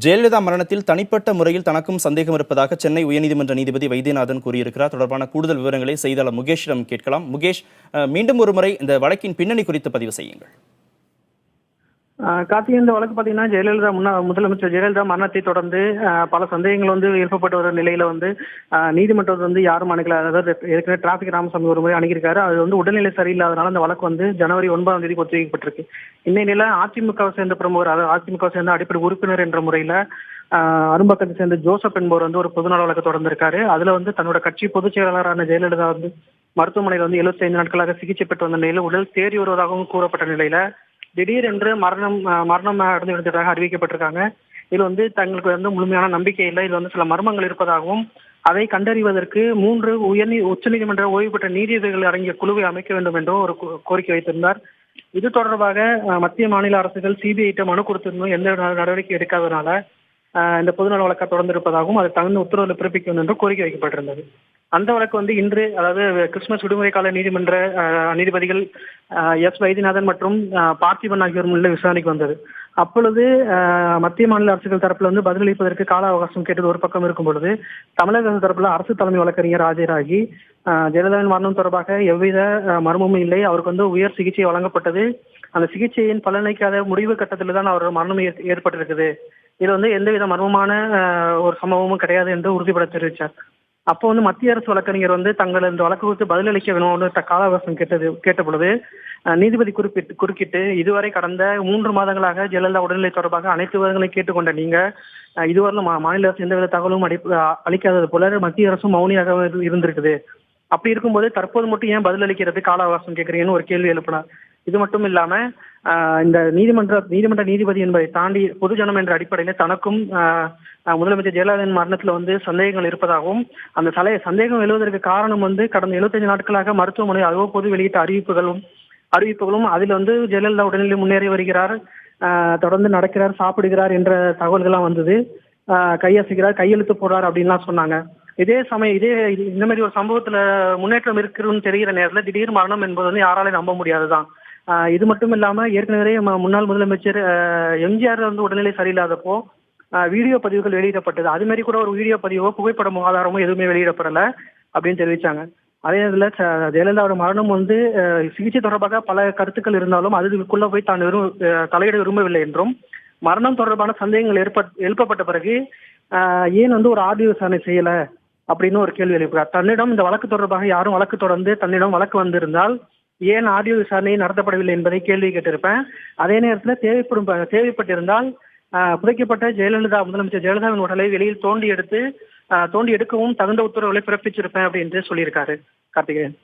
ஜெயலலிதா மரணத்தில் தனிப்பட்ட முறையில் தனக்கும் சந்தேகம் இருப்பதாக சென்னை உயர்நீதிமன்ற நீதிபதி வைத்தியநாதன் கூறியிருக்கிறார். தொடர்பான கூடுதல் விவரங்களை செய்தியாளர் முகேஷிடம் கேட்கலாம். முகேஷ், மீண்டும் ஒரு முறை இந்த வழக்கின் பின்னணி குறித்து பதிவு செய்யுங்கள். கார்த்திகை, இந்த வழக்கு பாத்தீங்கன்னா ஜெயலலிதா முதலமைச்சர் ஜெயலலிதா மரணத்தை தொடர்ந்து பல சந்தேகங்கள் எழுப்பப்பட்டு வர நிலையில நீதிமன்றம் யாரும் அணுகல. அதாவது ஏற்கனவே டிராபிக் ராமசாமி ஒரு முறை அணுகியிருக்காரு. அது உடல்நிலை சரியில்லாதனால அந்த வழக்கு ஜனவரி 9ஆம் தேதி ஒத்திவைக்கப்பட்டிருக்கு. இந்நிலையில அதிமுகவை சேர்ந்த பிரமுகர், அதாவது அதிமுக சேர்ந்த அடிப்படை உறுப்பினர் என்ற முறையில அரும்பாக்கத்தை சேர்ந்த ஜோசப் என்பவர் ஒரு பொதுநல வழக்கு தொடர்ந்திருக்காரு. அதுல தன்னோட கட்சி பொதுச் செயலாளரான ஜெயலலிதா மருத்துவமனையில் 75 நாட்களாக சிகிச்சை பெற்று வந்த நிலையில உடல் தேறி வருவதாகவும் கூறப்பட்ட நிலையில திடீரென்று மரணம் அடைந்து விடுத்ததாக அறிவிக்கப்பட்டிருக்காங்க. இது தங்களுக்கு முழுமையான நம்பிக்கை இல்லை. இது சில மர்மங்கள் இருப்பதாகவும் அதை கண்டறிவதற்கு 3 உச்சநீதிமன்ற ஓய்வு பெற்ற நீதிபதிகள் அடங்கிய குழுவை அமைக்க வேண்டும் என்றும் ஒரு கோரிக்கை வைத்திருந்தார். இது தொடர்பாக மத்திய மாநில அரசுகள் சிபிஐ மனு கொடுத்திருந்தும் எந்த நடவடிக்கை எடுக்காதனால இந்த பொதுநல வழக்கை தொடர்ந்து இருப்பதாகவும் அது தகுந்த உத்தரவுகளை பிறப்பிக்க வேண்டும் என்று கோரிக்கை வைக்கப்பட்டிருந்தது. அந்த வழக்கு இன்று, அதாவது கிறிஸ்துமஸ் விடுமுறை கால நீதிமன்ற நீதிபதிகள் எஸ் வைத்தியநாதன் மற்றும் பார்த்திபன் ஆகியோர் முன்னிலை விசாரணைக்கு வந்தது. அப்பொழுது மத்திய மாநில அரசுகள் தரப்புல பதிலளிப்பதற்கு கால அவகாசம் கேட்டது ஒரு பக்கம் இருக்கும் பொழுது, தமிழக அரசு தரப்புல அரசு தலைமை வழக்கறிஞர் ஆஜராகி ஜெயலலிதாவின் மரணம் தொடர்பாக எவ்வித மர்மமும் இல்லை, அவருக்கு உயர் சிகிச்சை வழங்கப்பட்டது, அந்த சிகிச்சையின் பலனளிக்காத முடிவு கட்டத்தில் தான் அவரோட மரணம் ஏற்பட்டிருக்குது, இது எந்தவித மர்மமான ஒரு சம்பவமும் கிடையாது என்று உறுதிபட தெரிவித்தார். அப்போ மத்திய அரசு வழக்கறிஞர் தங்கள் இந்த வழக்கு குறித்து பதிலளிக்க வேணும்னு கால அவகாசம் கேட்ட பொழுது நீதிபதி குறுக்கிட்டு இதுவரை கடந்த 3 மாதங்களாக ஜெயலலிதா உடல்நிலை தொடர்பாக அனைத்து விவரங்களையும் கேட்டுக்கொண்ட நீங்க இதுவரை மாநில அரசு எந்தவித தகவலும் அளிக்காதது போல மத்திய அரசும் மௌனியாக இருந்திருக்குது. அப்படி இருக்கும்போது தற்போது மட்டும் ஏன் பதிலளிக்கிறது கால அவகாசம் கேட்கறீங்கன்னு ஒரு கேள்வி எழுப்பினார். இது மட்டும் இல்லாம இந்த நீதிமன்ற நீதிபதி என்பதை தாண்டி பொதுஜனம் என்ற அடிப்படையில தனக்கும் முதலமைச்சர் ஜெயலலிதாவின் மரணத்துல சந்தேகங்கள் இருப்பதாகவும் அந்த சந்தேகம் எழுவதற்கு காரணம் கடந்த 75 நாட்களாக மருத்துவமனை அவ்வப்போது வெளியிட்ட அறிவிப்புகளும் அதில் ஜெயலலிதா உடல்நிலை முன்னேறி வருகிறார், தொடர்ந்து நடக்கிறார், சாப்பிடுகிறார் என்ற தகவல்கள்லாம் வந்தது. கையசைக்கிறார், கையெழுத்து போடுறார் அப்படின்லாம் சொன்னாங்க. இதே சமயம் இந்த மாதிரி ஒரு சம்பவத்துல முன்னேற்றம் இருக்குன்னு தெரிகிற நேரத்துல திடீர் மரணம் என்பது யாராலையும் நம்ப முடியாதுதான். இது மட்டும் இல்லாம ஏற்கனவே முன்னாள் முதலமைச்சர் எம்ஜிஆர் உடல்நிலை சரியில்லாதப்போ வீடியோ பதிவுகள் வெளியிடப்பட்டது. அது மாதிரி கூட ஒரு வீடியோ பதிவோ புகைப்படம் ஆதாரமோ எதுவுமே வெளியிடப்படல அப்படின்னு தெரிவிச்சாங்க. அதே நேரத்தில் ஜெயலலிதாவோட மரணம் சிகிச்சை தொடர்பாக பல கருத்துக்கள் இருந்தாலும் அதுக்குள்ள போய் தான் தலையிட விரும்பவில்லை என்றும், மரணம் தொடர்பான சந்தேகங்கள் எழுப்பப்பட்ட பிறகு ஏன் ஒரு ஆடியோ விசாரணை செய்யல அப்படின்னு ஒரு கேள்வி எழுப்புகிறார். தன்னிடம் இந்த வழக்கு தொடர்பாக யாரும் வழக்கு தொடர்ந்து தன்னிடம் வழக்கு வந்திருந்தால் ஏன் ஆடியோ விசாரணை நடத்தப்படவில்லை என்பதை கேள்வி கேட்டிருப்பேன். அதே நேரத்தில் தேவைப்பட்டிருந்தால் புதைக்கப்பட்ட முதலமைச்சர் ஜெயலலிதாவின் உடலை வெளியில் தோண்டி எடுக்கவும் தகுந்த உத்தரவுகளை பிறப்பிச்சிருப்பேன் அப்படின்னு சொல்லியிருக்காரு கார்த்திகேயன்.